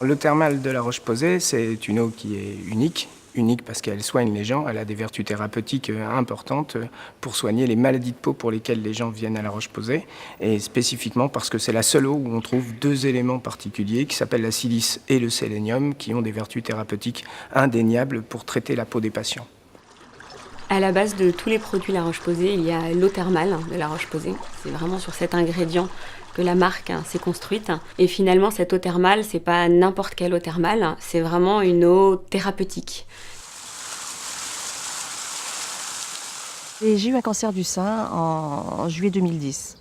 L'eau thermale de la Roche-Posay, c'est une eau qui est unique. Unique parce qu'elle soigne les gens, elle a des vertus thérapeutiques importantes pour soigner les maladies de peau pour lesquelles les gens viennent à la Roche-Posay, et spécifiquement parce que c'est la seule eau où on trouve deux éléments particuliers qui s'appellent la silice et le sélénium, qui ont des vertus thérapeutiques indéniables pour traiter la peau des patients. À la base de tous les produits La Roche-Posay, il y a l'eau thermale de La Roche-Posay. C'est vraiment sur cet ingrédient que la marque s'est construite. Et finalement, cette eau thermale, c'est pas n'importe quelle eau thermale, c'est vraiment une eau thérapeutique. J'ai eu un cancer du sein en juillet 2010.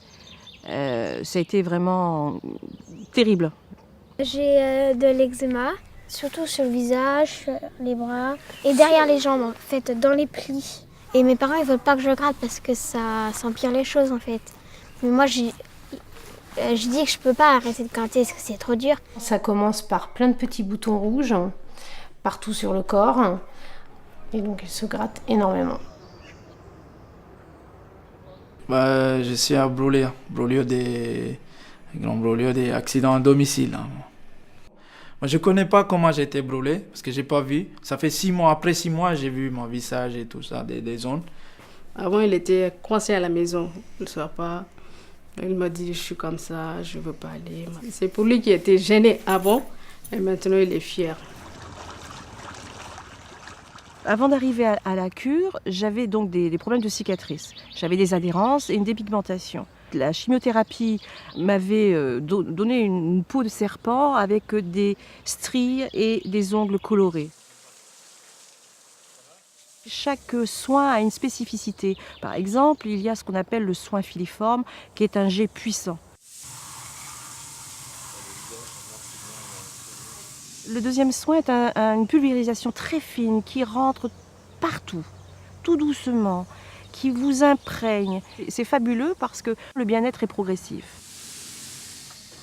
Ça a été vraiment terrible. J'ai de l'eczéma, surtout sur le visage, les bras et derrière les jambes, en fait, dans les plis. Et mes parents, ils veulent pas que je gratte parce que ça empire les choses, en fait. Mais moi, je dis que je peux pas arrêter de gratter parce que c'est trop dur. Ça commence par plein de petits boutons rouges partout sur le corps. Et donc, il se gratte énormément. Je suis à brûler des accidents à domicile. Moi, je ne connais pas comment j'ai été brûlé, parce que je n'ai pas vu. Ça fait 6 mois, après 6 mois, j'ai vu mon visage et tout ça, des zones. Avant, il était coincé à la maison, il ne sort pas. Il m'a dit, je suis comme ça, je ne veux pas aller. C'est pour lui qui était gêné avant, et maintenant il est fier. Avant d'arriver à la cure, j'avais donc des problèmes de cicatrices. J'avais des adhérences et une dépigmentation. La chimiothérapie m'avait donné une peau de serpent avec des stries et des ongles colorés. Chaque soin a une spécificité. Par exemple, il y a ce qu'on appelle le soin filiforme, qui est un jet puissant. Le deuxième soin est une pulvérisation très fine qui rentre partout, tout doucement, qui vous imprègne. C'est fabuleux parce que le bien-être est progressif.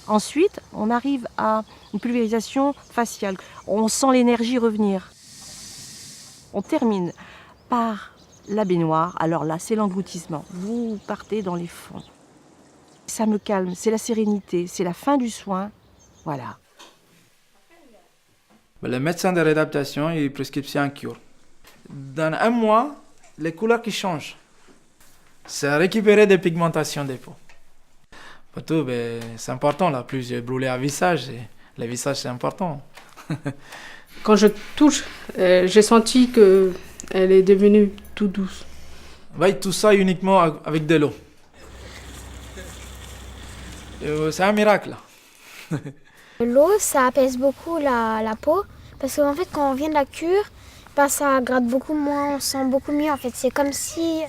Ensuite, on arrive à une pulvérisation faciale. On sent l'énergie revenir. On termine par la baignoire. Alors là, c'est l'engloutissement. Vous partez dans les fonds. Ça me calme, c'est la sérénité, c'est la fin du soin. Voilà. Le médecin de réadaptation, il prescrit un cure. Dans 1 mois, les couleurs qui changent. C'est récupérer des pigmentations des peaux. Surtout, c'est important, là. Plus j'ai brûlé un visage, et le visage, c'est important. Quand je touche, j'ai senti qu'elle est devenue tout douce. Oui, tout ça uniquement avec de l'eau. C'est un miracle. L'eau, ça apaise beaucoup la peau parce qu'en fait, quand on vient de la cure, ça gratte beaucoup moins, on sent beaucoup mieux. En fait, c'est comme si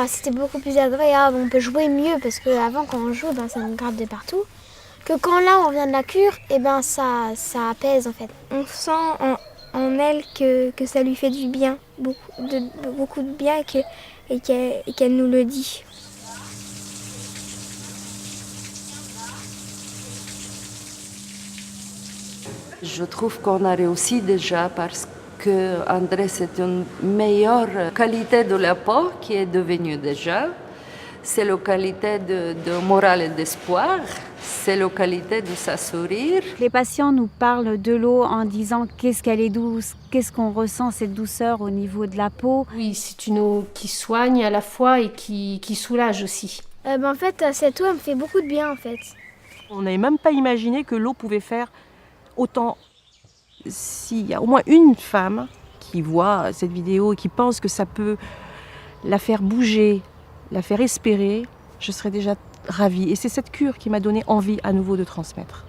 c'était beaucoup plus agréable, on peut jouer mieux parce qu'avant, quand on joue, ça nous gratte de partout. Que quand là, on vient de la cure, ça apaise en fait. On sent en elle que ça lui fait du bien, beaucoup de bien et qu'elle nous le dit. Je trouve qu'on a réussi déjà parce que André, c'est une meilleure qualité de la peau qui est devenue déjà. C'est la qualité de morale et d'espoir. C'est la qualité de sa sourire. Les patients nous parlent de l'eau en disant qu'est-ce qu'elle est douce, qu'est-ce qu'on ressent cette douceur au niveau de la peau. Oui, c'est une eau qui soigne à la fois et qui soulage aussi. En fait, cette eau, elle me fait beaucoup de bien en fait. On n'avait même pas imaginé que l'eau pouvait faire autant. S'il y a au moins une femme qui voit cette vidéo et qui pense que ça peut la faire bouger, la faire espérer, je serais déjà ravie. Et c'est cette cure qui m'a donné envie à nouveau de transmettre.